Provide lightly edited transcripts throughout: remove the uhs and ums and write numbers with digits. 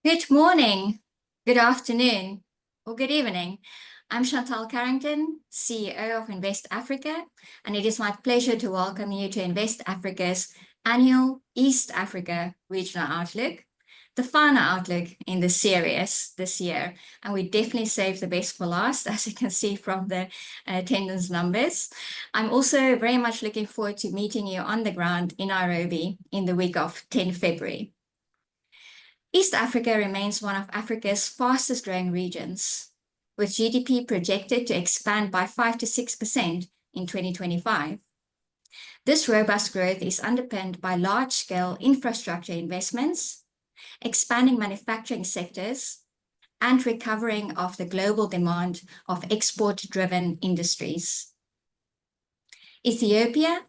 Good morning, good afternoon, or good evening. I'm Chantal Carrington, CEO of Invest Africa, and it is my pleasure to welcome you to Invest Africa's annual East Africa Regional Outlook, the final outlook in the series this year. And we definitely saved the best for last, as you can see from the attendance numbers. I'm also very much looking forward to meeting you on the ground in Nairobi in the week of 10 February. East Africa remains one of Africa's fastest growing regions, with GDP projected to expand by 5 to 6% in 2025. This robust growth is underpinned by large-scale infrastructure investments, expanding manufacturing sectors, and recovering of the global demand of export-driven industries. Ethiopia,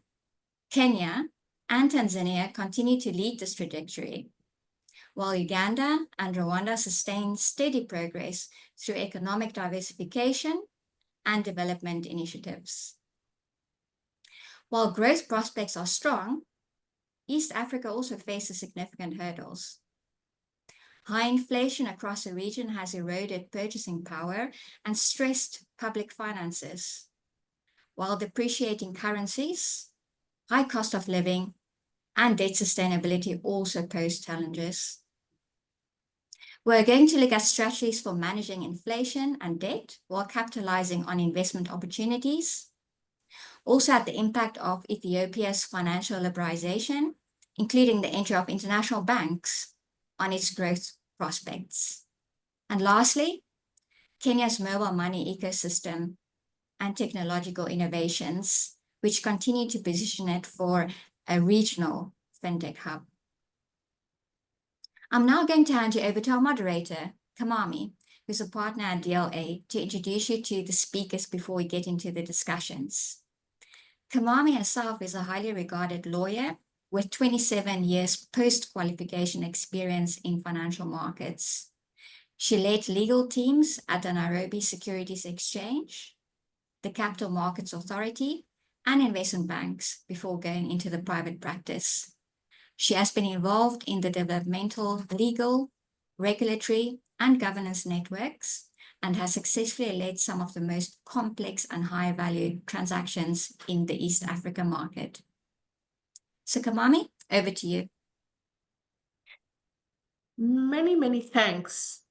Kenya, and Tanzania continue to lead this trajectory, while Uganda and Rwanda sustain steady progress through economic diversification and development initiatives. While growth prospects are strong, East Africa also faces significant hurdles. High inflation across the region has eroded purchasing power and stressed public finances, while depreciating currencies, high cost of living, and debt sustainability also pose challenges. We're going to look at strategies for managing inflation and debt while capitalizing on investment opportunities, also at the impact of Ethiopia's financial liberalization, including the entry of international banks on its growth prospects. And lastly, Kenya's mobile money ecosystem and technological innovations, which continue to position it for a regional fintech hub. I'm now going to hand you over to our moderator, Kamami, who's a partner at DLA, to introduce you to the speakers before we get into the discussions. Kamami herself is a highly regarded lawyer with 27 years post-qualification experience in financial markets. She led legal teams at the Nairobi Securities Exchange, the Capital Markets Authority, and investment banks before going into the private practice. She has been involved in the developmental, legal, regulatory, and governance networks, and has successfully led some of the most complex and high-value transactions in the East Africa market. So Kamami, over to you. Many thanks.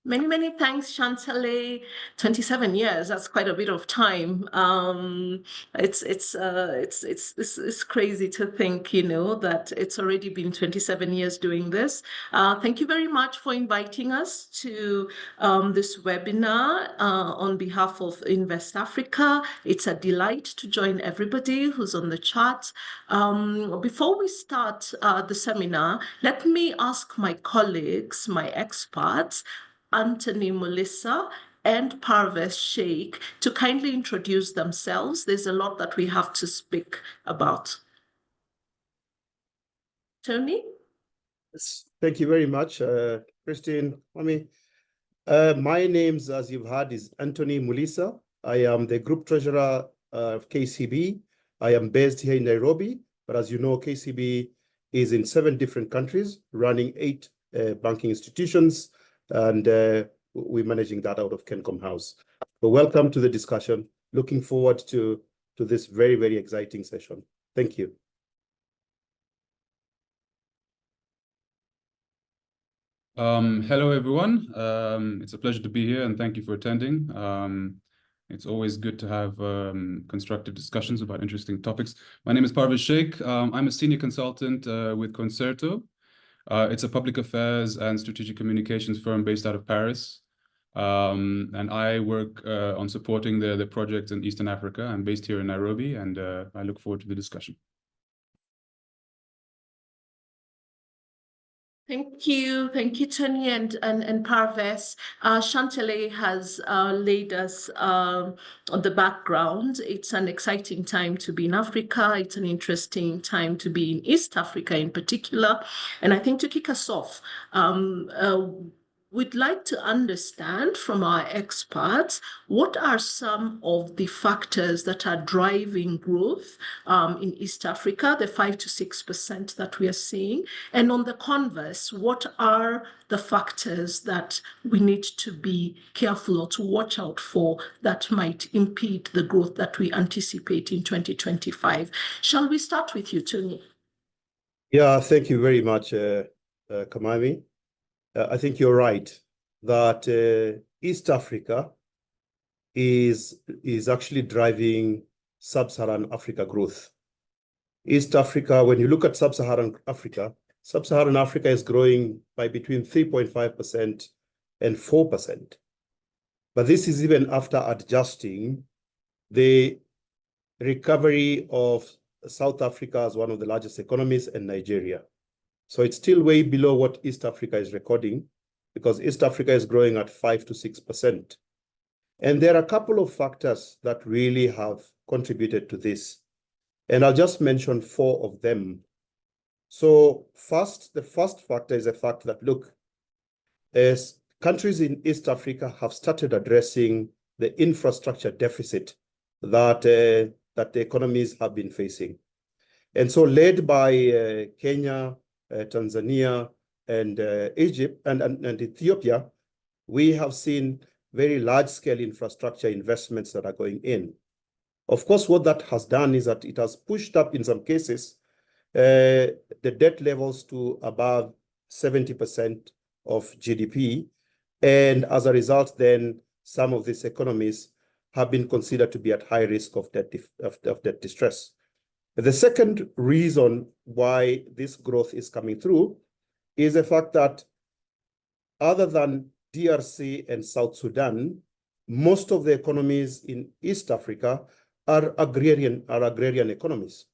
Many thanks, Chantale. 27 years, that's quite a bit of time. It's crazy to think, that it's already been 27 years doing this. Thank you very much for inviting us to this webinar on behalf of Invest Africa. It's a delight to join everybody who's on the chat. Before we start the seminar, let me ask my colleagues, my experts, Anthony Mulisa and Parvez Sheikh, to kindly introduce themselves. There's a lot that we have to speak about. Tony? Yes, thank you very much, Christine. My name's, as you've heard, is Anthony Mulisa. I am the Group Treasurer of KCB. I am based here in Nairobi, but as you know, KCB is in 7 different countries, running 8 banking institutions, and we're managing that out of Kencom House. But welcome to the discussion. Looking forward to this very exciting session. Thank you. Hello, everyone. It's a pleasure to be here, and thank you for attending. It's always good to have constructive discussions about interesting topics. My name is Parvez Sheikh. I'm a senior consultant with Concerto. It's a public affairs and strategic communications firm based out of Paris. And I work on supporting the project in Eastern Africa. I'm based here in Nairobi, and I look forward to the discussion. Thank you, Tony and Parvez. Chantale has laid us on the background. It's an exciting time to be in Africa. It's an interesting time to be in East Africa in particular. And I think to kick us off, we'd like to understand from our experts, what are some of the factors that are driving growth in East Africa, the 5 to 6% that we are seeing? And on the converse, what are the factors that we need to be careful or to watch out for that might impede the growth that we anticipate in 2025? Shall we start with you, Tony? Yeah, thank you very much, Kamami. I think you're right that East Africa is actually driving sub-Saharan Africa growth. East Africa, when you look at sub-Saharan Africa is growing by between 3.5% and 4%. But this is even after adjusting the recovery of South Africa as one of the largest economies and Nigeria. So it's still way below what East Africa is recording, because East Africa is growing at 5 to 6%. And there are a couple of factors that really have contributed to this. And I'll just mention 4 of them. So the first factor is the fact that, look, as countries in East Africa have started addressing the infrastructure deficit that the economies have been facing. And so led by Kenya, Tanzania, and Egypt and Ethiopia, we have seen very large-scale infrastructure investments that are going in. Of course, what that has done is that it has pushed up, in some cases, the debt levels to above 70% of GDP. And as a result, then some of these economies have been considered to be at high risk of debt distress. The second reason why this growth is coming through is the fact that other than DRC and South Sudan, most of the economies in East Africa are agrarian economies,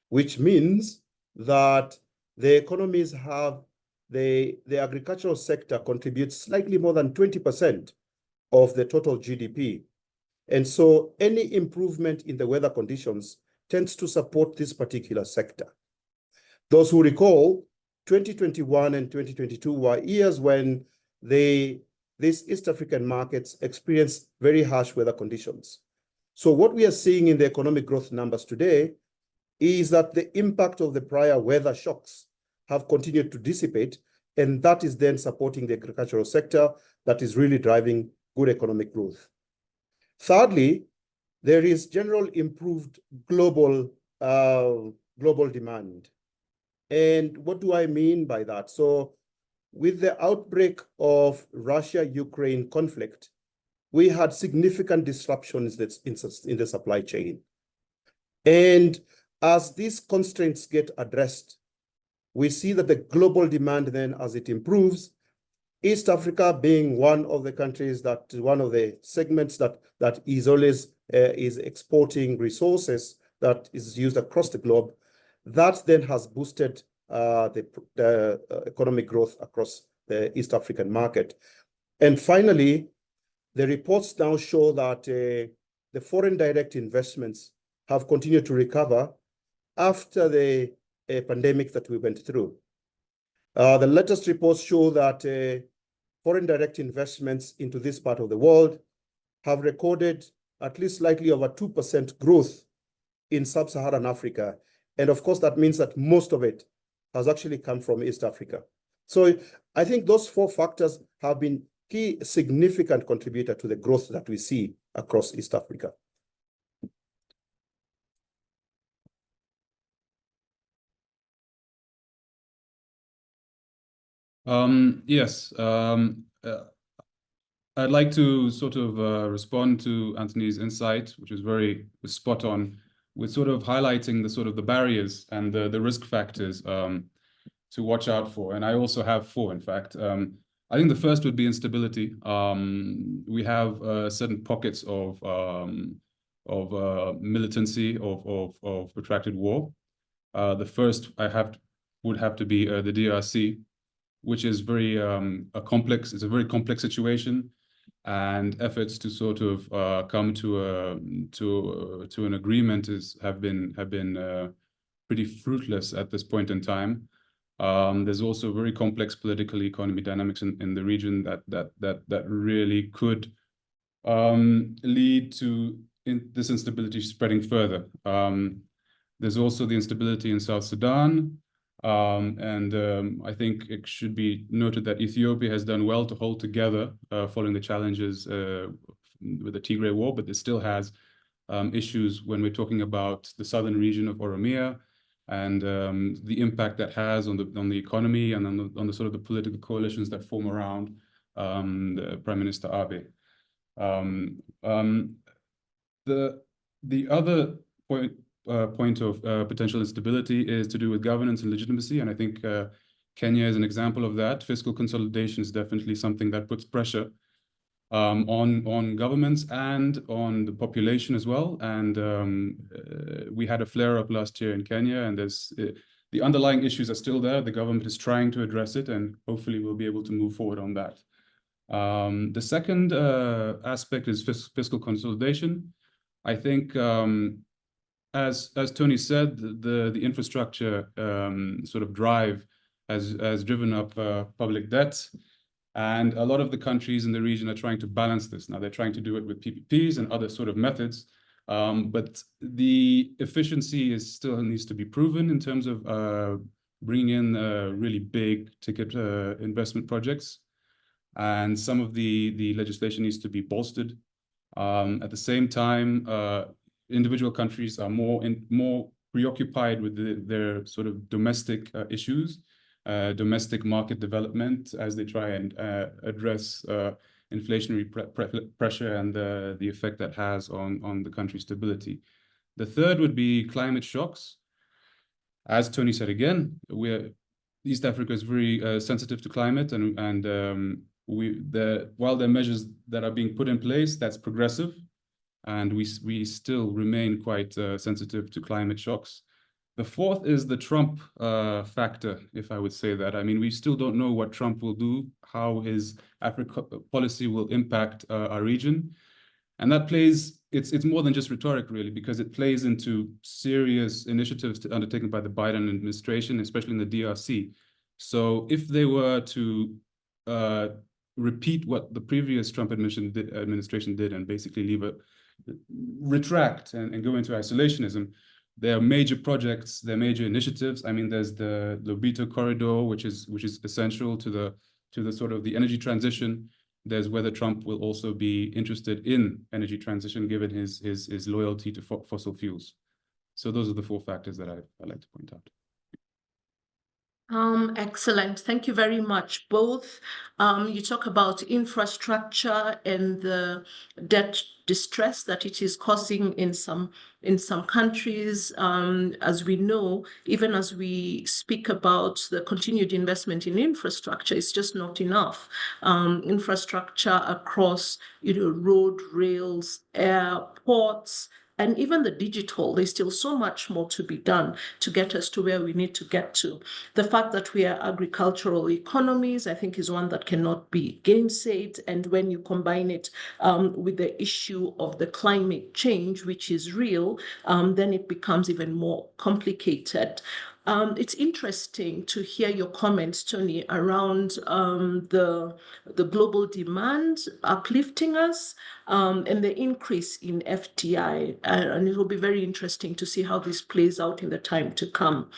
which means that the economies have the agricultural sector contributes slightly more than 20% of the total GDP. And so any improvement in the weather conditions tends to support this particular sector. Those who recall, 2021 and 2022 were years when these East African markets experienced very harsh weather conditions. So what we are seeing in the economic growth numbers today is that the impact of the prior weather shocks have continued to dissipate, and that is then supporting the agricultural sector that is really driving good economic growth. Thirdly, there is general improved global demand. And what do I mean by that? So with the outbreak of Russia-Ukraine conflict, we had significant disruptions in the supply chain. And as these constraints get addressed, we see that the global demand then, as it improves, East Africa being one of the countries one of the segments that is always is exporting resources that is used across the globe, that then has boosted the economic growth across the East African market. And finally, the reports now show that the foreign direct investments have continued to recover after the pandemic that we went through. The latest reports show that foreign direct investments into this part of the world have recorded at least slightly over 2% growth in sub-Saharan Africa. And of course, that means that most of it has actually come from East Africa. So I think those 4 factors have been key significant contributor to the growth that we see across East Africa. Yes, I'd like to sort of respond to Anthony's insight, which is very spot on, with sort of highlighting the barriers and the risk factors to watch out for. And I also have 4, in fact. I think the first would be instability. We have certain pockets of militancy, of protracted war. The first would have to be the DRC, which is very complex. It's a very complex situation, and efforts to sort of come to an agreement have been pretty fruitless at this point in time. There's also very complex political economy dynamics in the region that really could lead to this instability spreading further. There's also the instability in South Sudan. I think it should be noted that Ethiopia has done well to hold together following the challenges with the Tigray War, but it still has issues when we're talking about the southern region of Oromia and the impact that has on the economy and on the sort of the political coalitions that form around the Prime Minister Abiy. The other point of potential instability is to do with governance and legitimacy, and I think Kenya is an example of that. Fiscal consolidation is definitely something that puts pressure on governments and on the population as well. And we had a flare-up last year in Kenya, and the underlying issues are still there. The government is trying to address it, and hopefully we'll be able to move forward on that. The second aspect is fiscal consolidation. I think, as Tony said, the infrastructure sort of drive has driven up public debt, and a lot of the countries in the region are trying to balance this. Now they're trying to do it with PPPs and other sort of methods, but the efficiency still needs to be proven in terms of bringing in really big ticket investment projects. And some of the legislation needs to be bolstered. At the same time, individual countries are more preoccupied with their sort of domestic issues, domestic market development, as they try and address inflationary pressure and the effect that has on the country's stability. The third would be climate shocks. As Tony said again, East Africa is very sensitive to climate, and while there are measures that are being put in place, that's progressive, and we still remain quite sensitive to climate shocks. The fourth is the Trump factor, if I would say that. I mean, we still don't know what Trump will do, how his Africa policy will impact our region. And that it's more than just rhetoric, really, because it plays into serious initiatives undertaken by the Biden administration, especially in the DRC. So if they were to repeat what the previous Trump administration did and basically retract and go into isolationism, there are major projects, there are major initiatives. I mean, there's the Lobito corridor, which is essential to the sort of the energy transition. There's whether Trump will also be interested in energy transition, given his loyalty to fossil fuels. So those are the four factors that I'd like to point out. Excellent. Thank you very much, both. You talk about infrastructure and the debt distress that it is causing in some countries. As we know, even as we speak about the continued investment in infrastructure, it's just not enough. Infrastructure across, road, rails, airports, and even the digital, there's still so much more to be done to get us to where we need to get to. The fact that we are agricultural economies, I think, is one that cannot be gainsaid. And when you combine it with the issue of the climate change, which is real, then it becomes even more complicated. It's interesting to hear your comments, Tony, around the global demand uplifting us and the increase in FDI. And it will be very interesting to see how this plays out in the time to come.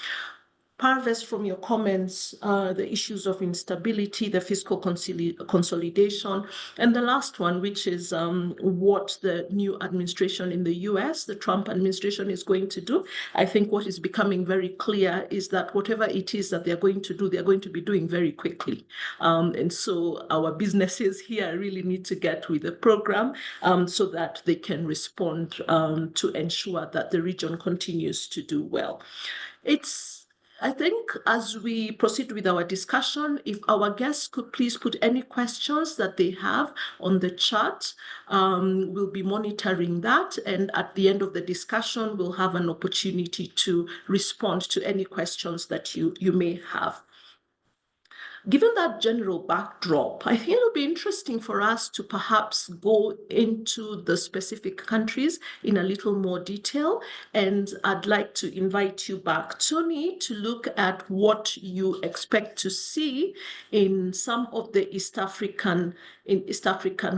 Parvez, from your comments, the issues of instability, the fiscal consolidation, and the last one, which is what the new administration in the US, the Trump administration, is going to do. I think what is becoming very clear is that whatever it is that they're going to do, they're going to be doing very quickly. And so our businesses here really need to get with the program so that they can respond to ensure that the region continues to do well. I think as we proceed with our discussion, if our guests could please put any questions that they have on the chat, we'll be monitoring that. And at the end of the discussion, we'll have an opportunity to respond to any questions that you may have. given that general backdrop, I think it'll be interesting for us to perhaps go into the specific countries in a little more detail. And I'd like to invite you back, Tony, to look at what you expect to see in some of the East African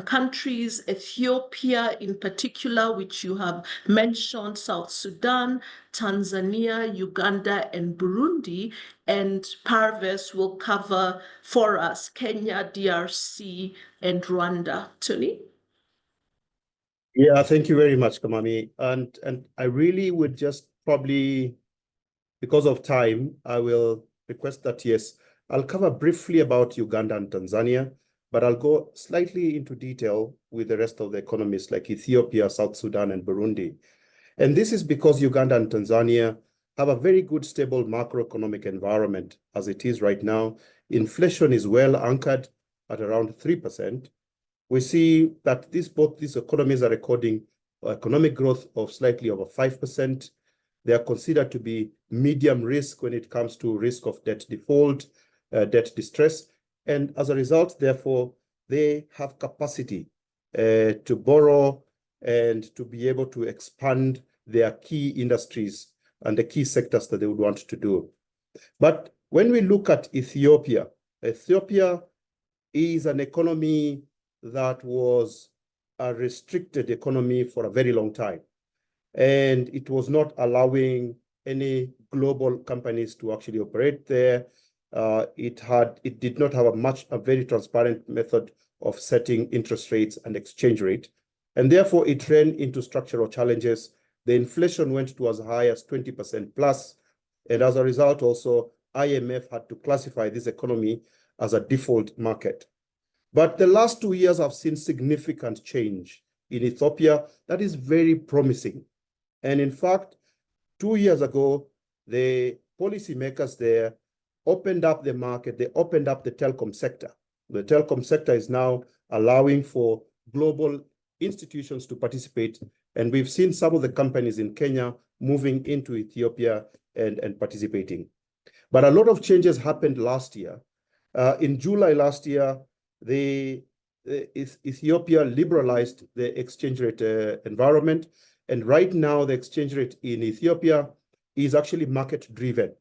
countries, Ethiopia in particular, which you have mentioned, South Sudan, Tanzania, Uganda, and Burundi. And Parvez will cover for us Kenya, DRC, and Rwanda. Tony? Yeah, thank you very much, Kamami. And I really would just probably, because of time, I will request that, yes, I'll cover briefly about Uganda and Tanzania, but I'll go slightly into detail with the rest of the economies like Ethiopia, South Sudan, and Burundi. And this is because Uganda and Tanzania have a very good, stable macroeconomic environment as it is right now. Inflation is well anchored at around 3%. We see that both these economies are recording economic growth of slightly over 5%. They are considered to be medium risk when it comes to risk of debt default, debt distress. And as a result, therefore, they have capacity to borrow and to be able to expand their key industries and the key sectors that they would want to do. But when we look at Ethiopia, Ethiopia is an economy that was a restricted economy for a very long time. And it was not allowing any global companies to actually operate there. It did not have a very transparent method of setting interest rates and exchange rate. And therefore, it ran into structural challenges. The inflation went to as high as 20% plus. And as a result, also, IMF had to classify this economy as a default market. But the last 2 years have seen significant change in Ethiopia that is very promising. And in fact, 2 years ago, the policymakers there opened up the market. They opened up the telecom sector. The telecom sector is now allowing for global institutions to participate. And we've seen some of the companies in Kenya moving into Ethiopia and participating. But a lot of changes happened last year. In July last year, Ethiopia liberalized the exchange rate environment. And right now, the exchange rate in Ethiopia is actually market-driven.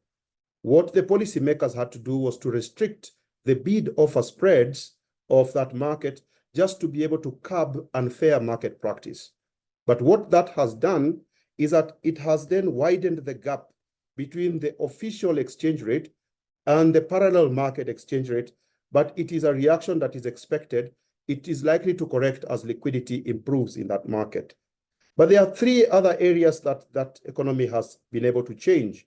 What the policymakers had to do was to restrict the bid-offer spreads of that market just to be able to curb unfair market practice. But what that has done is that it has then widened the gap between the official exchange rate and the parallel market exchange rate, but it is a reaction that is expected. It is likely to correct as liquidity improves in that market. But there are 3 other areas that economy has been able to change.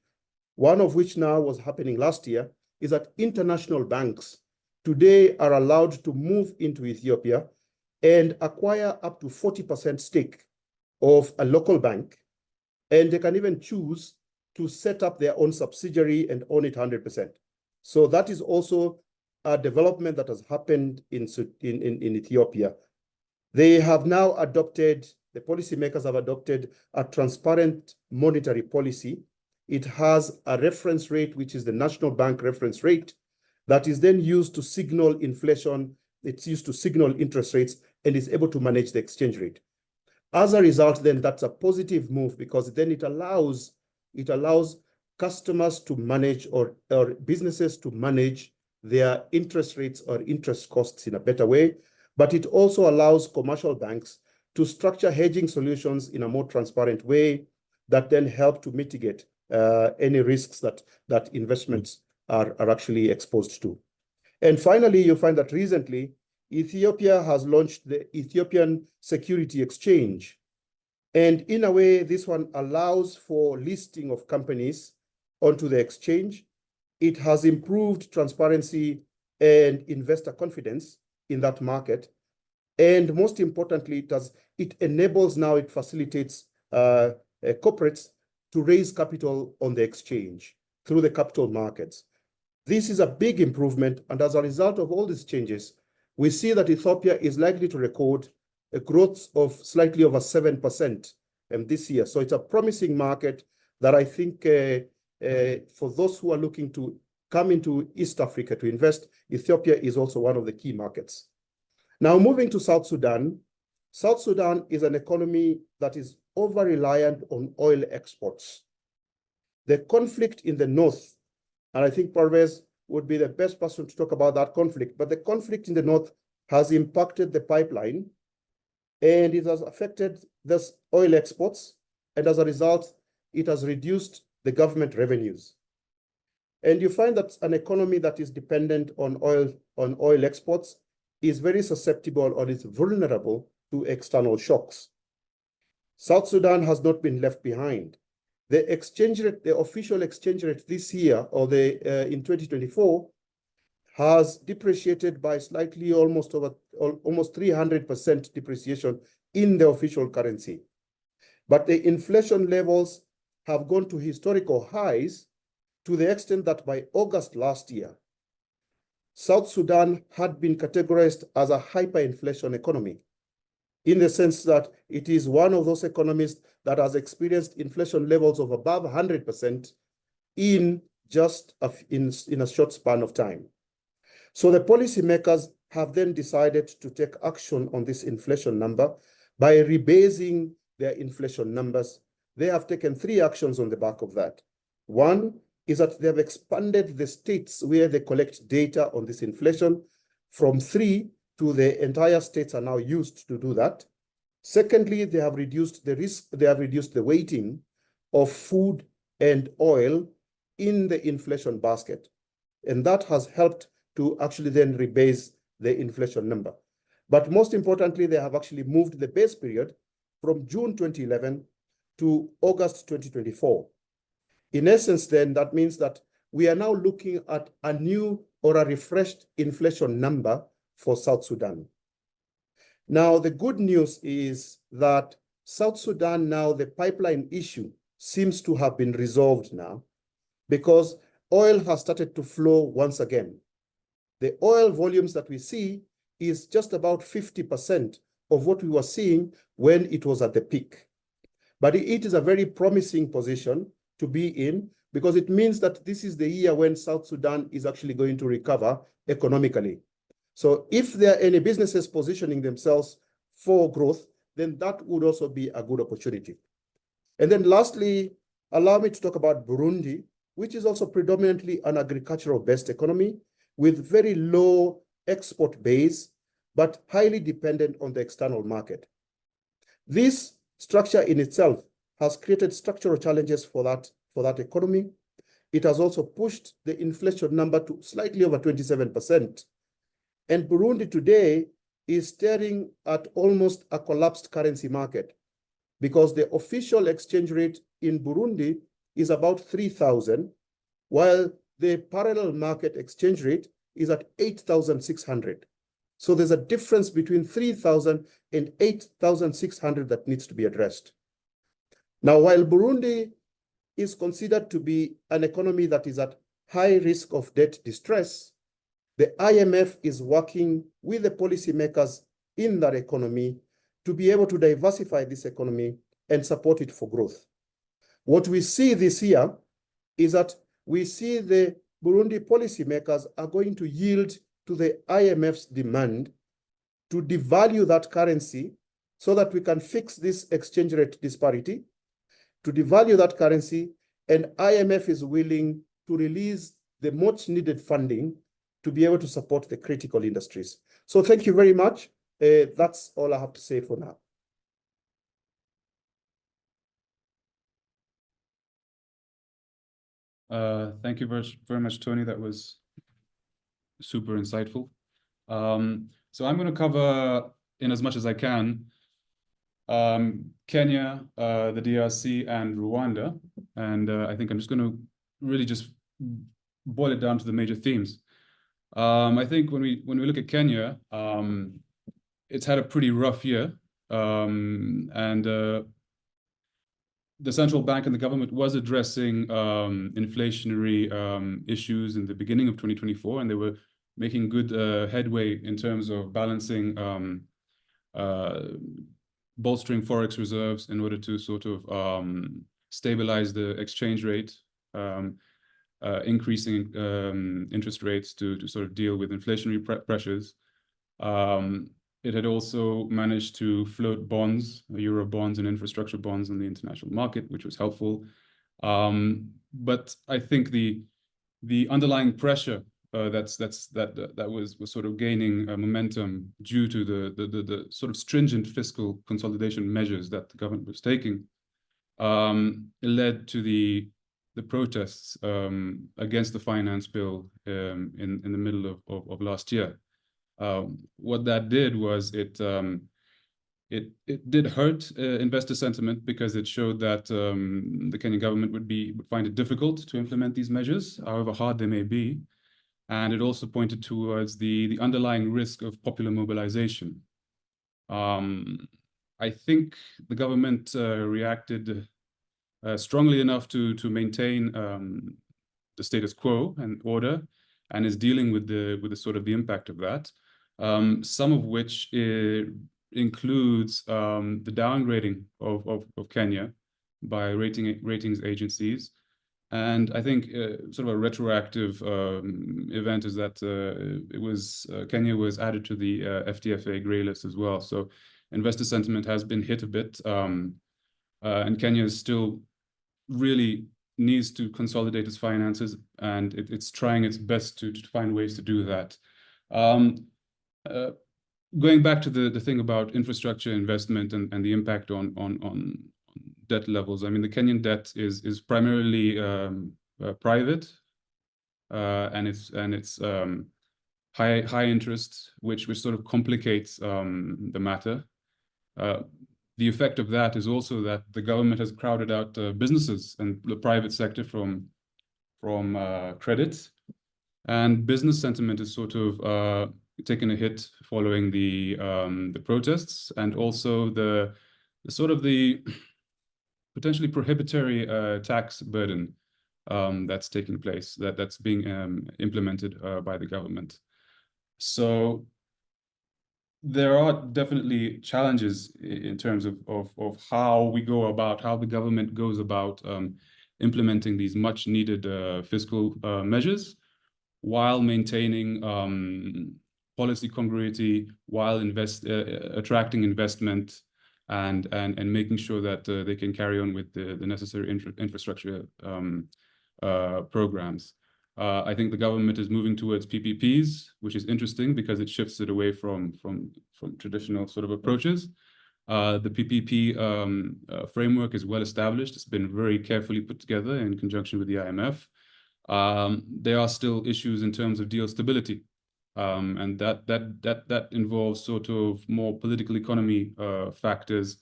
One of which now was happening last year is that international banks today are allowed to move into Ethiopia and acquire up to 40% stake of a local bank. And they can even choose to set up their own subsidiary and own it 100%. So that is also a development that has happened in Ethiopia. They have now adopted, the policymakers have adopted a transparent monetary policy. It has a reference rate, which is the National Bank reference rate, that is then used to signal inflation. It's used to signal interest rates and is able to manage the exchange rate. As a result, then that's a positive move because then it allows customers to manage or businesses to manage their interest rates or interest costs in a better way. But it also allows commercial banks to structure hedging solutions in a more transparent way that then help to mitigate any risks that investments are actually exposed to. And finally, you find that recently, Ethiopia has launched the Ethiopian Security Exchange. And in a way, this one allows for listing of companies onto the exchange. It has improved transparency and investor confidence in that market. And most importantly, it facilitates corporates to raise capital on the exchange through the capital markets. This is a big improvement. And as a result of all these changes, we see that Ethiopia is likely to record a growth of slightly over 7% this year. So it's a promising market that I think for those who are looking to come into East Africa to invest. Ethiopia is also one of the key markets. Now, moving to South Sudan. South Sudan is an economy that is over-reliant on oil exports. The conflict in the north, and I think Parvez would be the best person to talk about that conflict, but the conflict in the north has impacted the pipeline, and it has affected this oil exports, and as a result, it has reduced the government revenues. And you find that an economy that is dependent on oil exports is very susceptible or is vulnerable to external shocks. South Sudan has not been left behind. The exchange rate, the official exchange rate this year, or in 2024, has depreciated by slightly almost 300% depreciation in the official currency. But the inflation levels have gone to historical highs to the extent that by August last year, South Sudan had been categorized as a hyperinflation economy, in the sense that it is one of those economies that has experienced inflation levels of above 100% in just in a short span of time. So the policymakers have then decided to take action on this inflation number by rebasing their inflation numbers. They have taken 3 actions on the back of that. One is that they have expanded the states where they collect data on this inflation from 3 to the entire states are now used to do that. Secondly, they have reduced the risk, they have reduced the weighting of food and oil in the inflation basket. And that has helped to actually then rebase the inflation number. But most importantly, they have actually moved the base period from June 2011 to August 2024. In essence, then, that means that we are now looking at a new or a refreshed inflation number for South Sudan. Now, the good news is that South Sudan now, the pipeline issue seems to have been resolved now, because oil has started to flow once again. The oil volumes that we see is just about 50% of what we were seeing when it was at the peak. But it is a very promising position to be in, because it means that this is the year when South Sudan is actually going to recover economically. So if there are any businesses positioning themselves for growth, then that would also be a good opportunity. And then lastly, allow me to talk about Burundi, which is also predominantly an agricultural-based economy with very low export base, but highly dependent on the external market. This structure in itself has created structural challenges for that economy. It has also pushed the inflation number to slightly over 27%. And Burundi today is staring at almost a collapsed currency market, because the official exchange rate in Burundi is about 3,000, while the parallel market exchange rate is at 8,600. So there's a difference between 3,000 and 8,600 that needs to be addressed. Now, while Burundi is considered to be an economy that is at high risk of debt distress, the IMF is working with the policymakers in that economy to be able to diversify this economy and support it for growth. What we see this year is that we see the Burundi policymakers are going to yield to the IMF's demand to devalue that currency so that we can fix this exchange rate disparity, to devalue that currency, and IMF is willing to release the much needed funding to be able to support the critical industries. So thank you very much. That's all I have to say for now. Thank you very much, Tony. That was super insightful. So I'm going to cover, in as much as I can, Kenya, the DRC, and Rwanda. And I think I'm just going to really just boil it down to the major themes. I think when we look at Kenya, it's had a pretty rough year, and the central bank and the government was addressing inflationary issues in the beginning of 2024, and they were making good headway in terms of balancing, bolstering forex reserves in order to sort of stabilize the exchange rate. increasing interest rates to sort of deal with inflationary pressures. It had also managed to float bonds, Euro bonds and infrastructure bonds in the international market, which was helpful. But I think the underlying pressure that was sort of gaining momentum due to the sort of stringent fiscal consolidation measures that the government was taking, led to the protests against the finance bill in the middle of last year. What that did was it did hurt investor sentiment, because it showed that the Kenyan government would find it difficult to implement these measures, however hard they may be. And it also pointed towards the underlying risk of popular mobilization. I think the government reacted strongly enough to maintain the status quo and order, and is dealing with the sort of the impact of that. Some of which includes the downgrading of Kenya by ratings agencies. And I think sort of a retroactive event is that Kenya was added to the FTFA grey list as well. So investor sentiment has been hit a bit, and Kenya still really needs to consolidate its finances, and it's trying its best to find ways to do that. Going back to the thing about infrastructure investment and the impact on debt levels. I mean, the Kenyan debt is primarily private, and it's high interest, which sort of complicates the matter. The effect of that is also that the government has crowded out businesses and the private sector from credit, and business sentiment is sort of taken a hit following the protests, and also the sort of the potentially prohibitory tax burden that's taking place, that's being implemented by the government. So there are definitely challenges in terms of how the government goes about implementing these much needed fiscal measures, while maintaining policy congruity, while attracting investment, and making sure that they can carry on with the necessary infrastructure programs. I think the government is moving towards PPPs, which is interesting because it shifts it away from traditional sort of approaches. The PPP framework is well established. It's been very carefully put together in conjunction with the IMF. There are still issues in terms of deal stability. And that involves sort of more political economy factors.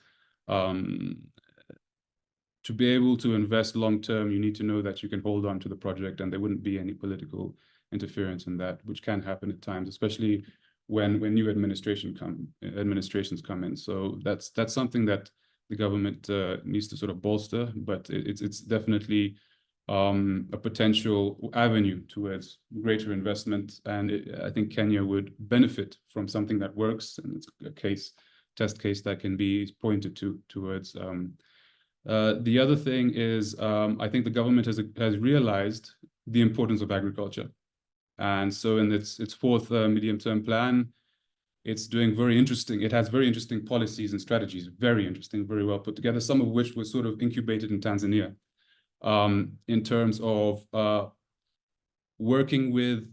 To be able to invest long term, you need to know that you can hold on to the project, and there wouldn't be any political interference in that, which can happen at times, especially when new administrations come in. So that's something that the government needs to sort of bolster, but it's definitely a potential avenue towards greater investment, and I think Kenya would benefit from something that works, and it's a test case that can be pointed towards. The other thing is, I think the government has realized the importance of agriculture, and so in its fourth medium-term plan, it's doing very interesting. It has very interesting policies and strategies, very interesting, very well put together. Some of which were sort of incubated in Tanzania. In terms of working with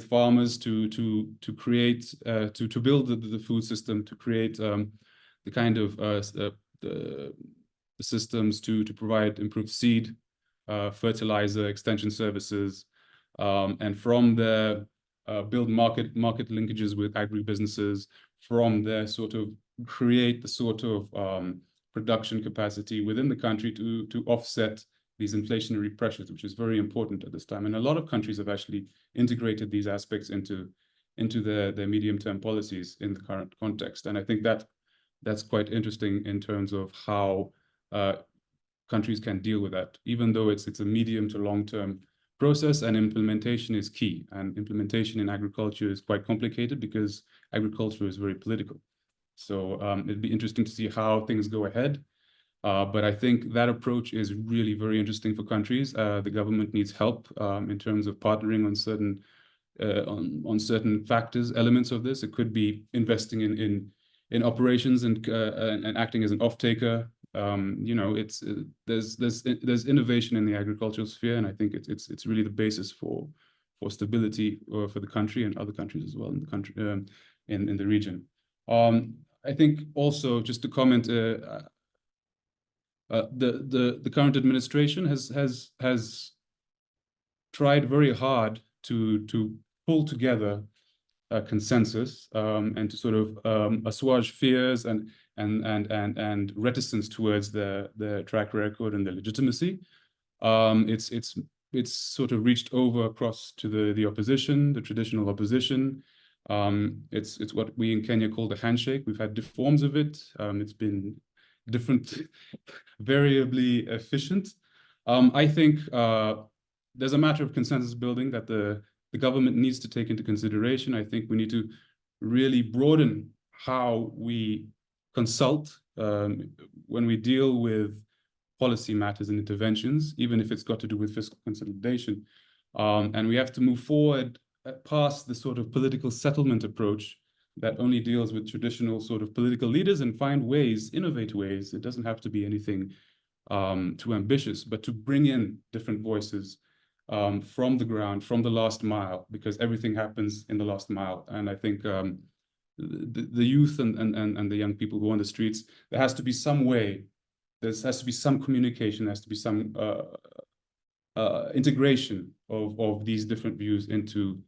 farmers to create to build the food system, to create the kind of the systems to provide improved seed, fertilizer, extension services, and from there build market linkages with agribusinesses. From there, sort of create the sort of production capacity within the country to offset these inflationary pressures, which is very important at this time. And a lot of countries have actually integrated these aspects into their medium-term policies in the current context. And I think that's quite interesting in terms of how countries can deal with that, even though it's a medium to long-term process, and implementation is key. And implementation in agriculture is quite complicated because agriculture is very political. So it'd be interesting to see how things go ahead. But I think that approach is really very interesting for countries. The government needs help in terms of partnering on certain factors, elements of this. It could be investing in operations and acting as an off-taker. You know, there's innovation in the agricultural sphere, and I think it's really the basis for stability for the country and other countries as well in the country in the region. I think also just to comment, the current administration has tried very hard to pull together a consensus and to sort of assuage fears and reticence towards the track record and the legitimacy. It's sort of reached over across to the opposition, the traditional opposition. It's what we in Kenya call the handshake. We've had different forms of it. It's been different, variably efficient. I think there's a matter of consensus building that the government needs to take into consideration. I think we need to really broaden how we consult when we deal with policy matters and interventions, even if it's got to do with fiscal consolidation. And we have to move forward past the sort of political settlement approach that only deals with traditional sort of political leaders and find ways, innovate ways. It doesn't have to be anything too ambitious, but to bring in different voices from the ground, from the last mile, because everything happens in the last mile. And I think the youth and the young people who are on the streets, there has to be some way, there has to be some communication, there has to be some integration of these different views into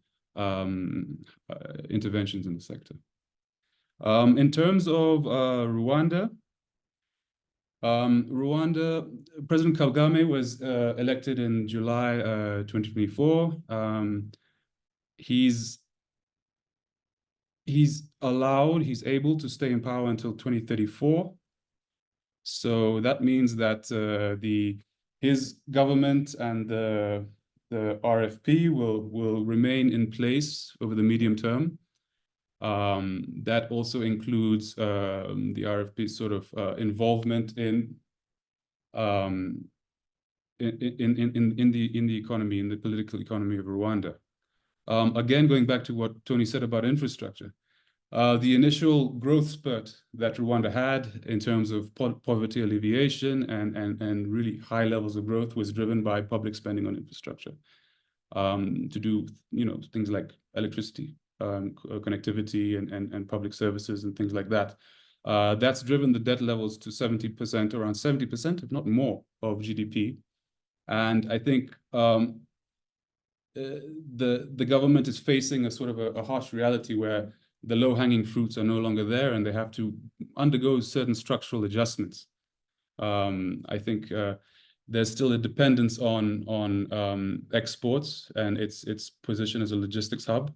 interventions in the sector. In terms of Rwanda, President Kagame was elected in July 2024. He's able to stay in power until 2034. So that means that his government and the RFP will remain in place over the medium term. That also includes the RFP sort of involvement in the economy, in the political economy of Rwanda. Again, going back to what Tony said about infrastructure, the initial growth spurt that Rwanda had in terms of poverty alleviation and really high levels of growth was driven by public spending on infrastructure to do, things like electricity, connectivity and public services and things like that. That's driven the debt levels to 70%, around 70%, if not more, of GDP. And I think the government is facing a sort of a harsh reality where the low-hanging fruits are no longer there, and they have to undergo certain structural adjustments. I think there's still a dependence on exports and its position as a logistics hub.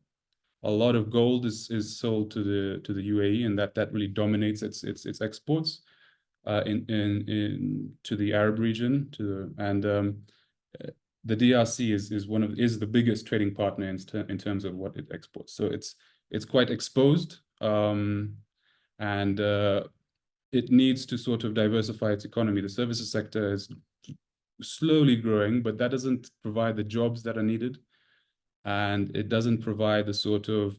A lot of gold is sold to the UAE, and that really dominates its exports to the Arab region. The DRC is the biggest trading partner in terms of what it exports. So it's quite exposed, and it needs to sort of diversify its economy. The services sector is slowly growing, but that doesn't provide the jobs that are needed, and it doesn't provide the sort of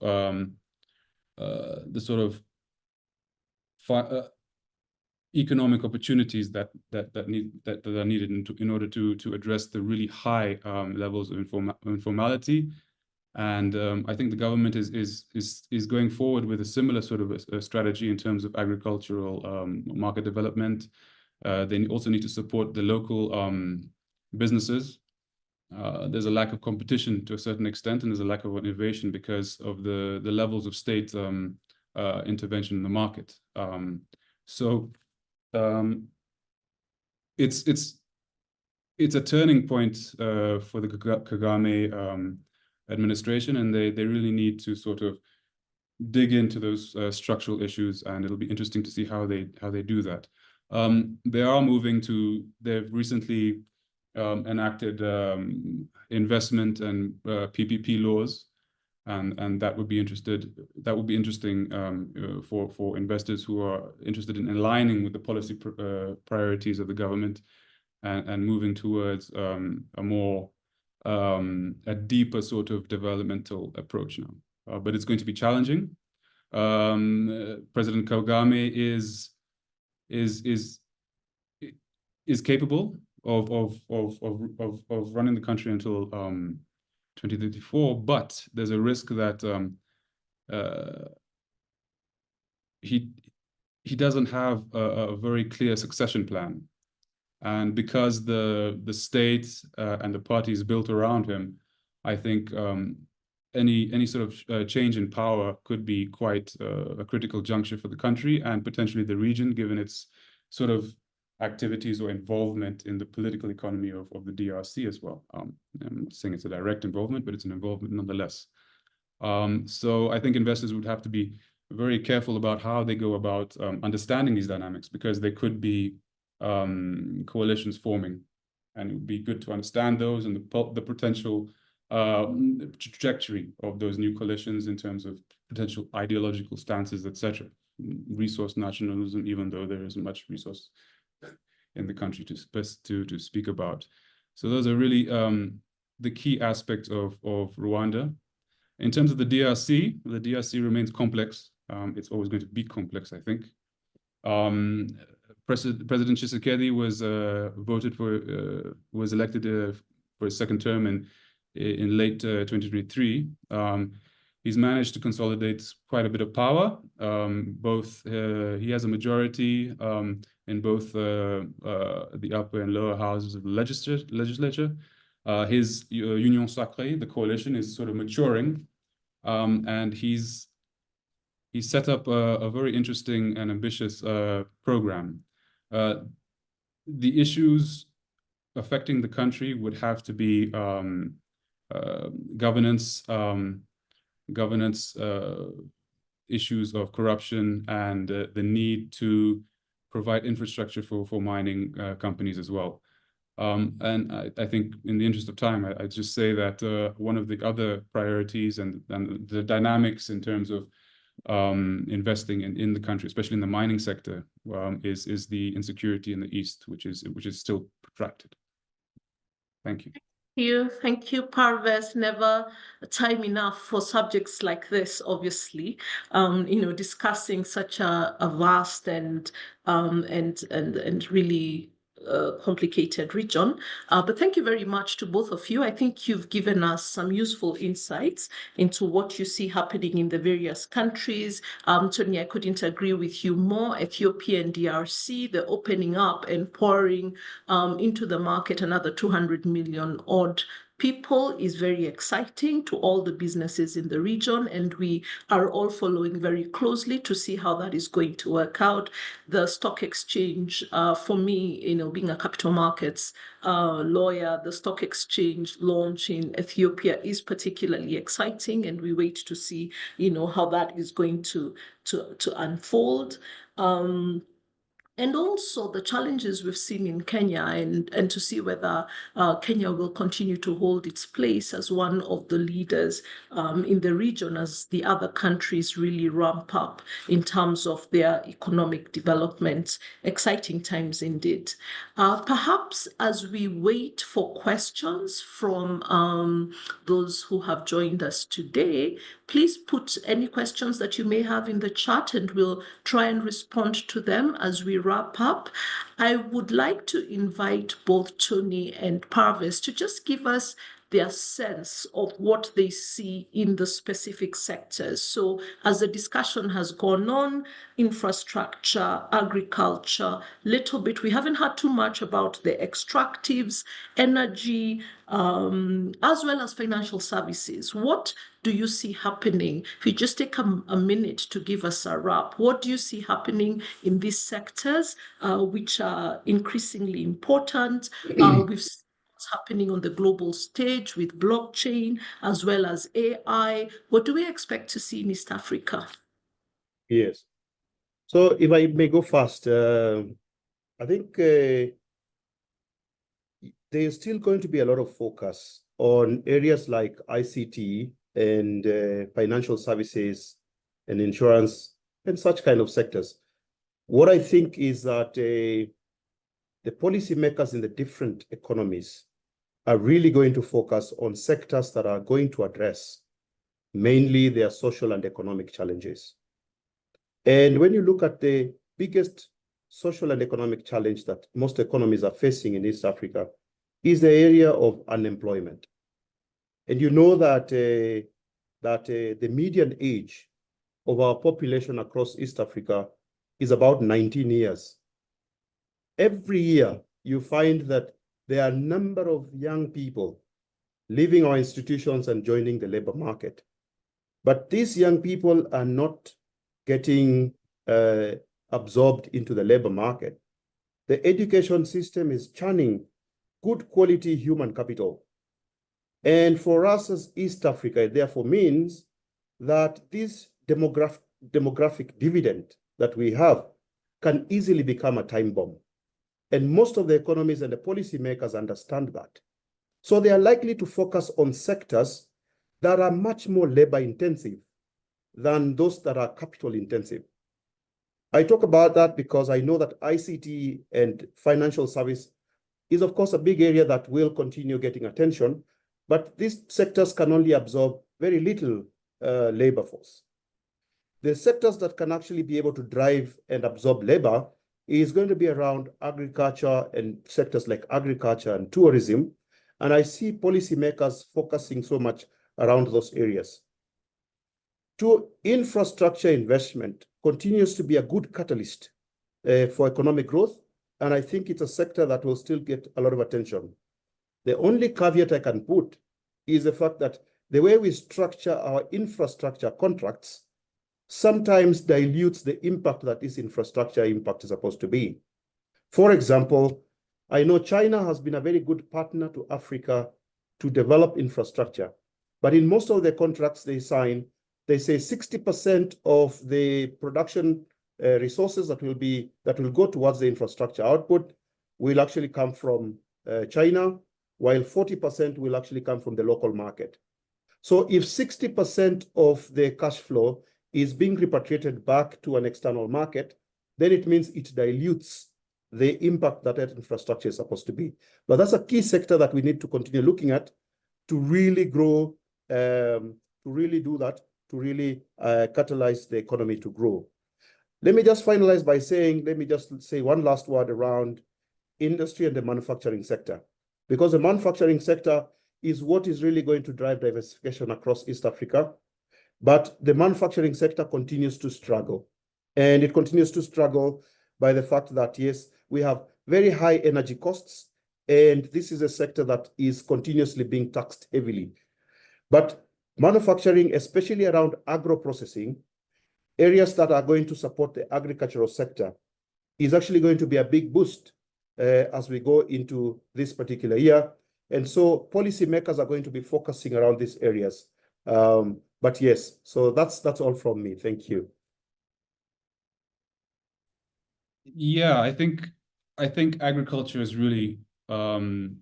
economic opportunities that are needed in order to address the really high levels of informality. And I think the government is going forward with a similar sort of a strategy in terms of agricultural market development. They also need to support the local businesses. There's a lack of competition to a certain extent, and there's a lack of innovation because of the levels of state intervention in the market. It's a turning point for the Kagame administration, and they really need to sort of dig into those structural issues, and it'll be interesting to see how they do that. They've recently enacted investment and PPP laws, and that would be interesting for investors who are interested in aligning with the policy priorities of the government and moving towards a deeper sort of developmental approach now. But it's going to be challenging. President Kagame is capable of running the country until 2034, but there's a risk that he doesn't have a very clear succession plan. And because the state and the party is built around him, I think any sort of change in power could be quite a critical juncture for the country and potentially the region, given its sort of activities or involvement in the political economy of the DRC as well. I'm not saying it's a direct involvement, but it's an involvement nonetheless. So I think investors would have to be very careful about how they go about understanding these dynamics, because there could be coalitions forming, and it would be good to understand those and the potential trajectory of those new coalitions in terms of potential ideological stances, etc. Resource nationalism, even though there isn't much resource in the country to speak about. So those are really the key aspects of Rwanda. In terms of the DRC remains complex. It's always going to be complex, I think. President Tshisekedi was elected for a second term in late 2023. He's managed to consolidate quite a bit of power. He has a majority in both the upper and lower houses of the legislature. His Union Sacrée, the coalition, is sort of maturing, and he's set up a very interesting and ambitious program. The issues affecting the country would have to be governance issues of corruption and the need to provide infrastructure for mining companies as well. And I think in the interest of time, I'd just say that one of the other priorities and the dynamics in terms of investing in the country, especially in the mining sector, is the insecurity in the east, which is still protracted. Thank you. Thank you, Parvez. Never time enough for subjects like this, obviously. Discussing such a vast and really complicated region. But thank you very much to both of you. I think you've given us some useful insights into what you see happening in the various countries. Tony, I couldn't agree with you more. Ethiopia and DRC, the opening up and pouring into the market another 200 million odd people is very exciting to all the businesses in the region, and we are all following very closely to see how that is going to work out. The stock exchange, for me, being a capital markets lawyer, the stock exchange launch in Ethiopia is particularly exciting, and we wait to see, how that is going to unfold. And also the challenges we've seen in Kenya, and to see whether Kenya will continue to hold its place as one of the leaders in the region as the other countries really ramp up in terms of their economic development. Exciting times indeed. Perhaps as we wait for questions from those who have joined us today, please put any questions that you may have in the chat, and we'll try and respond to them as we wrap up. I would like to invite both Tony and Parvez to just give us their sense of what they see in the specific sectors. So as the discussion has gone on, infrastructure, agriculture, little bit, we haven't had too much about the extractives, energy, as well as financial services. What do you see happening? If you just take a minute to give us a wrap, what do you see happening in these sectors, which are increasingly important? We've seen what's happening on the global stage with blockchain as well as AI. What do we expect to see in East Africa? Yes. So if I may go first, I think there's still going to be a lot of focus on areas like ICT, and financial services and insurance and such kind of sectors. What I think is that the policymakers in the different economies are really going to focus on sectors that are going to address mainly their social and economic challenges. And when you look at the biggest social and economic challenge that most economies are facing in East Africa is the area of unemployment. And you know that, the median age of our population across East Africa is about 19 years. Every year, you find that there are a number of young people leaving our institutions and joining the labor market. But these young people are not getting absorbed into the labor market. The education system is churning good quality human capital. And for us as East Africa, it therefore means that this demographic dividend that we have can easily become a time bomb. And most of the economies and the policymakers understand that. So they are likely to focus on sectors that are much more labor intensive than those that are capital intensive. I talk about that because I know that ICT and financial service is, of course, a big area that will continue getting attention, but these sectors can only absorb very little labor force. The sectors that can actually be able to drive and absorb labor is going to be around agriculture and sectors like agriculture and tourism. And I see policymakers focusing so much around those areas. Infrastructure investment continues to be a good catalyst for economic growth. And I think it's a sector that will still get a lot of attention. The only caveat I can put is the fact that the way we structure our infrastructure contracts sometimes dilutes the impact that this infrastructure impact is supposed to be. For example, I know China has been a very good partner to Africa to develop infrastructure, but in most of the contracts they sign, they say 60% of the production resources that will go towards the infrastructure output will actually come from China, while 40% will actually come from the local market. So if 60% of the cash flow is being repatriated back to an external market, then it means it dilutes the impact that infrastructure is supposed to be. But that's a key sector that we need to continue looking at to really grow, to really do that, to really catalyze the economy to grow. Let me just finalize by saying, let me just say one last word around industry and the manufacturing sector, because the manufacturing sector is what is really going to drive diversification across East Africa. But the manufacturing sector continues to struggle. And it continues to struggle by the fact that, yes, we have very high energy costs, and this is a sector that is continuously being taxed heavily. But manufacturing, especially around agro-processing, areas that are going to support the agricultural sector, is actually going to be a big boost as we go into this particular year. And so policymakers are going to be focusing around these areas. But yes, so that's all from me. Thank you. Yeah, I think agriculture is really going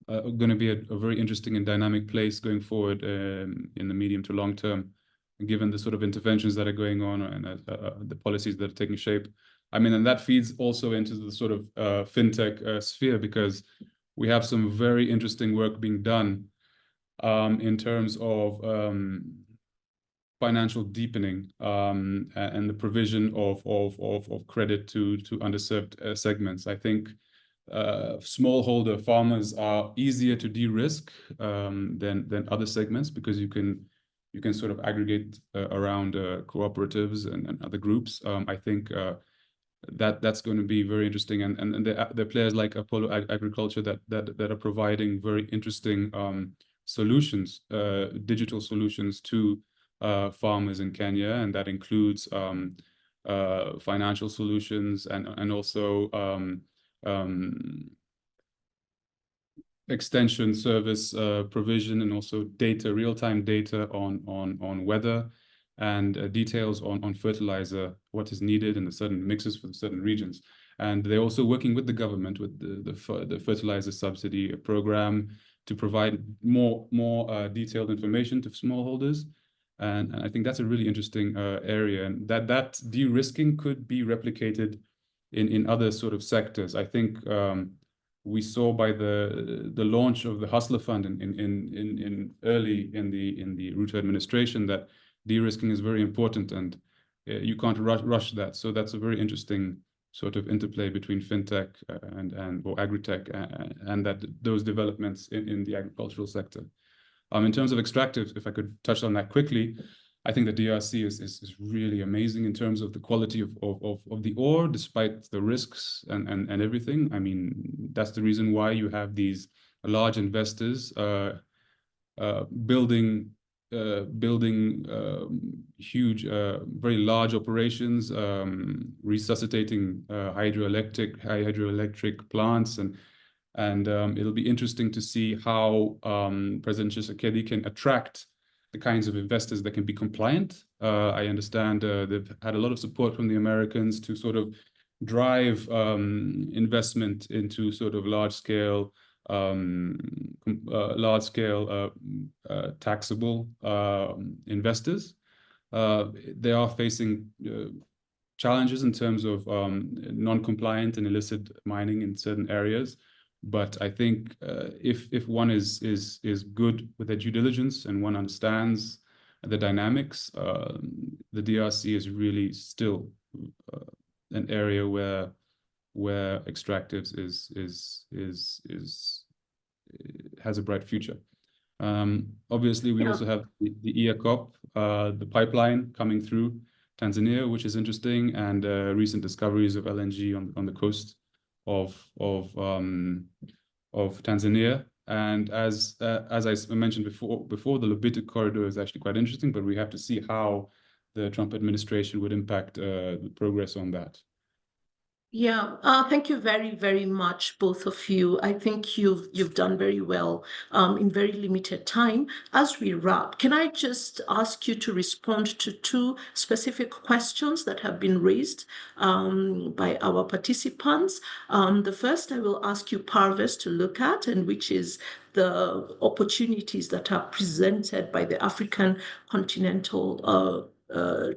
to be a very interesting and dynamic place going forward in the medium to long term, given the sort of interventions that are going on and the policies that are taking shape. I mean, and that feeds also into the sort of fintech sphere, because we have some very interesting work being done in terms of financial deepening and the provision of credit to underserved segments. I think smallholder farmers are easier to de-risk than other segments, because you can sort of aggregate around cooperatives and other groups. I think that's going to be very interesting, and the players like Apollo Agriculture that are providing very interesting solutions, digital solutions to farmers in Kenya, and that includes financial solutions and also extension service provision, and also data, real-time data on weather, and details on fertilizer, what is needed in the certain mixes for the certain regions. And they're also working with the government with the fertilizer subsidy program, provide more detailed information to smallholders. And I think that's a really interesting area, and that de-risking could be replicated in other sort of sectors. I think we saw by the launch of the Hustler Fund in early in the Ruto administration that de-risking is very important, and you can't rush that. So that's a very interesting sort of interplay between fintech or agritech and those developments in the agricultural sector. In terms of extractive, if I could touch on that quickly, I think the DRC is really amazing in terms of the quality of the ore, despite the risks and everything. I mean, that's the reason why you have these large investors building huge, very large operations, resuscitating hydroelectric plants, and it'll be interesting to see how President Tshisekedi can attract the kinds of investors that can be compliant. I understand they've had a lot of support from the Americans to sort of drive investment into sort of large-scale taxable investors. They are facing challenges in terms of non-compliant and illicit mining in certain areas. But I think if one is good with their due diligence and one understands the dynamics, the DRC is really still an area where extractives has a bright future. Obviously, we also have the EACOP, the pipeline coming through Tanzania, which is interesting, and recent discoveries of LNG on the coast of Tanzania. And as I mentioned before, the Lobito corridor is actually quite interesting, but we have to see how the Trump administration would impact the progress on that. Yeah, thank you very, very much, both of you. I think you've done very well in very limited time. As we wrap, can I just ask you to respond to two specific questions that have been raised by our participants? The first I will ask you, Parvez, to look at, and which is the opportunities that are presented by the African Continental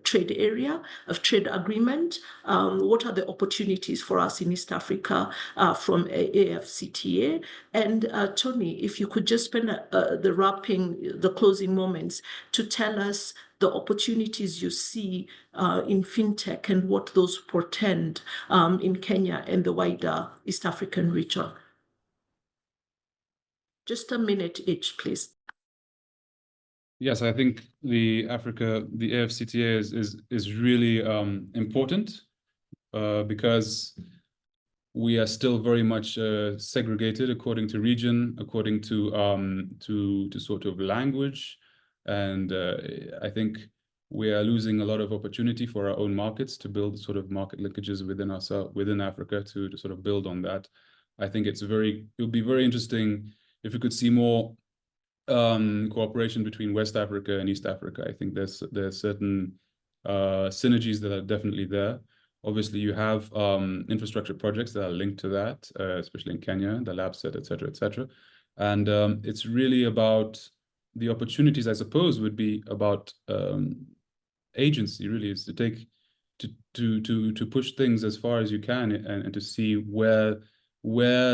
trade area of trade agreement. What are the opportunities for us in East Africa from AFCTA? And Tony, if you could just spend the closing moments to tell us the opportunities you see in fintech and what those portend in Kenya and the wider East African region. Just a minute each, please. Yes, I think the AFCTA is really important because we are still very much segregated according to region, according to sort of language, and I think we are losing a lot of opportunity for our own markets to build sort of market linkages within Africa to sort of build on that. I think it would be very interesting if we could see more cooperation between West Africa and East Africa. I think there's certain synergies that are definitely there. Obviously, you have infrastructure projects that are linked to that, especially in Kenya, the LabSet, et cetera, and it's really about the opportunities. I suppose would be about agency. Really, is to take to push things as far as you can and to see where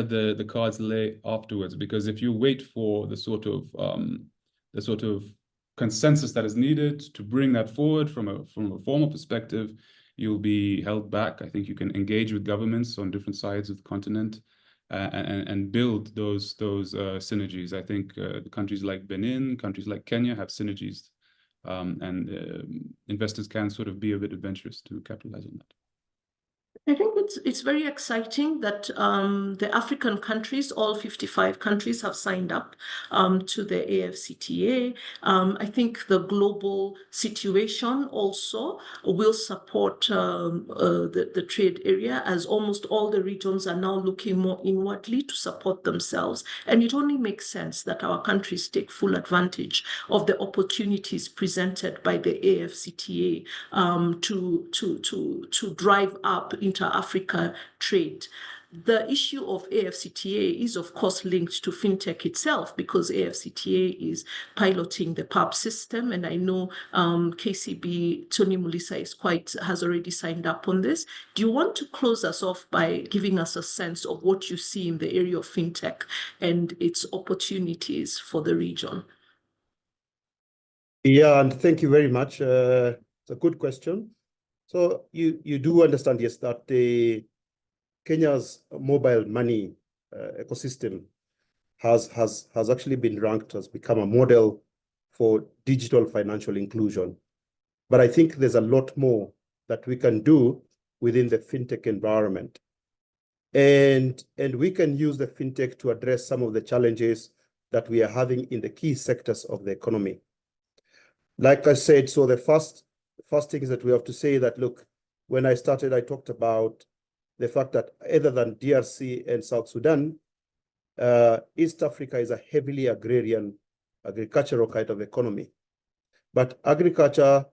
the cards lay afterwards, because if you wait for the sort of consensus that is needed to bring that forward from a formal perspective, you'll be held back. I think you can engage with governments on different sides of the continent and build those synergies. I think countries like Benin, countries like Kenya have synergies, and investors can sort of be a bit adventurous to capitalize on that. I think it's very exciting that the African countries, all 55 countries, have signed up to the AFCTA. I think the global situation also will support the trade area, as almost all the regions are now looking more inwardly to support themselves. And it only makes sense that our countries take full advantage of the opportunities presented by the AFCTA to drive up inter-Africa trade. the issue of AFCTA is, of course, linked to fintech itself, because AFCTA is piloting the PAP system. And I know KCB, Tony Mulisa has already signed up on this. Do you want to close us off by giving us a sense of what you see in the area of fintech and its opportunities for the region? Yeah, and thank you very much. It's a good question. So you do understand, yes, that Kenya's mobile money ecosystem has actually been ranked, has become a model for digital financial inclusion. But I think there's a lot more that we can do within the fintech environment. And we can use the fintech to address some of the challenges that we are having in the key sectors of the economy. Like I said, so the first thing is that we have to say that, look, when I started, I talked about the fact that other than DRC and South Sudan, East Africa is a heavily agricultural kind of economy. But agriculture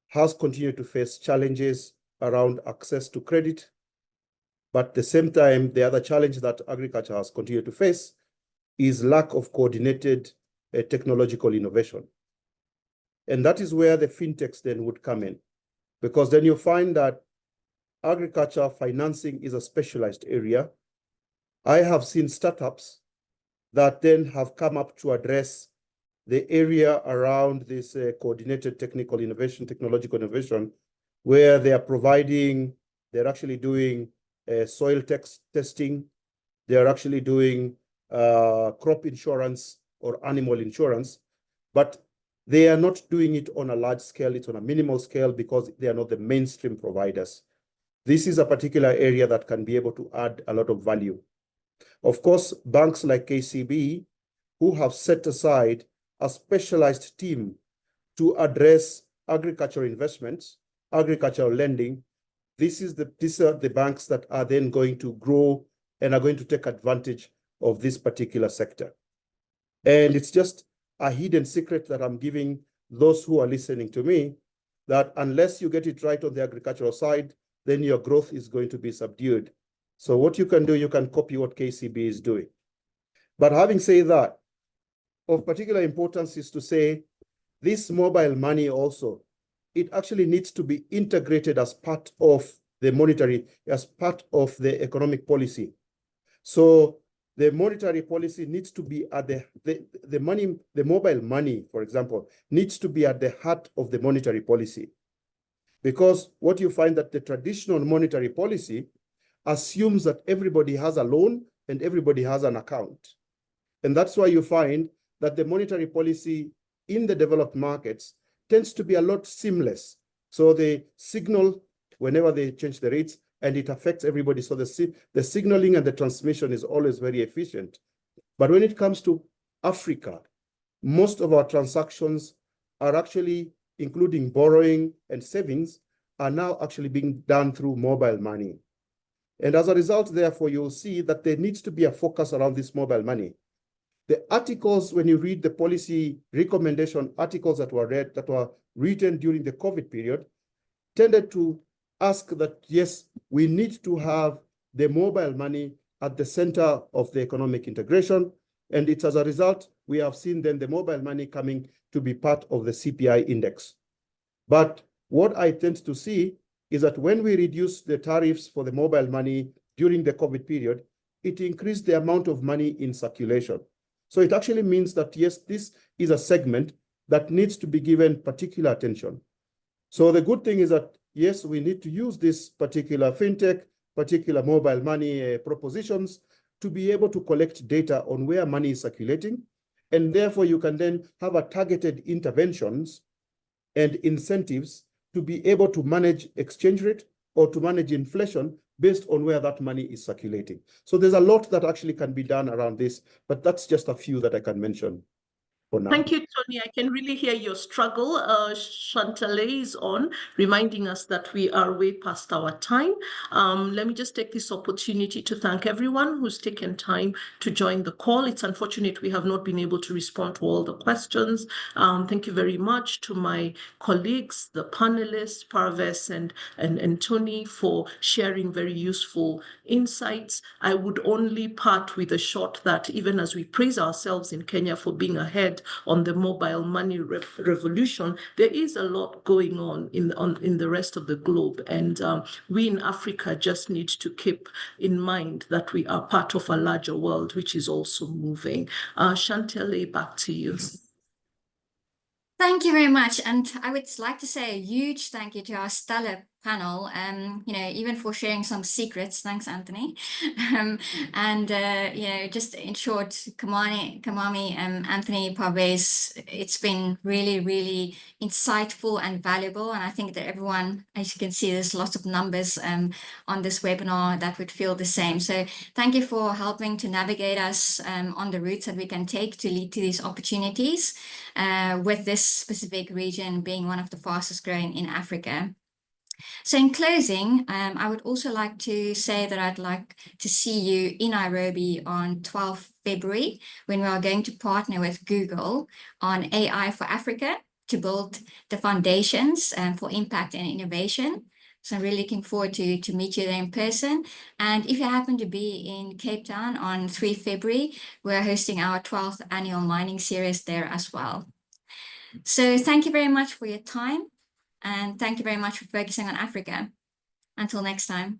has continued to face challenges around access to credit. But at the same time, the other challenge that agriculture has continued to face is lack of coordinated technological innovation. And that is where the fintechs then would come in, because then you find that agriculture financing is a specialized area. I have seen startups that then have come up to address the area around this coordinated technological innovation, where they are they're actually doing soil testing, they're actually doing crop insurance or animal insurance, but they are not doing it on a large scale, it's on a minimal scale because they are not the mainstream providers. This is a particular area that can be able to add a lot of value. Of course, banks like KCB, who have set aside a specialized team to address agricultural investments, agricultural lending, these are the banks that are then going to grow and are going to take advantage of this particular sector. And it's just a hidden secret that I'm giving those who are listening to me, that unless you get it right on the agricultural side, then your growth is going to be subdued. So what you can do, you can copy what KCB is doing. But having said that, of particular importance is to say this mobile money also, it actually needs to be integrated as part of the as part of the economic policy. So the monetary policy needs to be at the mobile money, for example, needs to be at the heart of the monetary policy. Because what you find that the traditional monetary policy assumes that everybody has a loan and everybody has an account. And that's why you find that the monetary policy in the developed markets tends to be a lot seamless. So they signal whenever they change the rates, and it affects everybody. So the signaling and the transmission is always very efficient. But when it comes to Africa, most of our transactions are actually, including borrowing and savings, are now actually being done through mobile money. And as a result, therefore, you'll see that there needs to be a focus around this mobile money. The articles, when you read the policy recommendation articles that were written during the COVID period, tended to ask that, yes, we need to have the mobile money at the center of the economic integration. And it's as a result, we have seen then the mobile money coming to be part of the CPI index. But what I tend to see is that when we reduce the tariffs for the mobile money during the COVID period, it increased the amount of money in circulation. So it actually means that, yes, this is a segment that needs to be given particular attention. So the good thing is that, yes, we need to use this particular fintech, particular mobile money propositions to be able to collect data on where money is circulating. And therefore, you can then have a targeted interventions and incentives to be able to manage exchange rate or to manage inflation based on where that money is circulating. So there's a lot that actually can be done around this, but that's just a few that I can mention. for now. Thank you, Tony. I can really hear your struggle. Chantalay is on, reminding us that we are way past our time. Let me just take this opportunity to thank everyone who's taken time to join the call. It's unfortunate we have not been able to respond to all the questions. Thank you very much to my colleagues, the panelists, Parvez and Tony, for sharing very useful insights. I would only part with a shot that even as we praise ourselves in Kenya for being ahead on the mobile money revolution, there is a lot going on in the rest of the globe, and we in Africa just need to keep in mind that we are part of a larger world which is also moving. Chantalay, back to you. Thank you very much. And I would like to say a huge thank you to our stellar panel, even for sharing some secrets. Thanks, Anthony. Just in short, Kamami, Anthony, Parvez, it's been really, really insightful and valuable. And I think that everyone, as you can see, there's lots of numbers on this webinar that would feel the same. So thank you for helping to navigate us on the routes that we can take to lead to these opportunities, with this specific region being one of the fastest growing in Africa. So in closing, I would also like to say that I'd like to see you in Nairobi on 12th February, when we are going to partner with Google on AI for Africa to build the foundations for impact and innovation. So I'm really looking forward to meet you there in person. And if you happen to be in Cape Town on 3 February, we're hosting our 12th annual mining series there as well. So thank you very much for your time. And thank you very much for focusing on Africa. Until next time.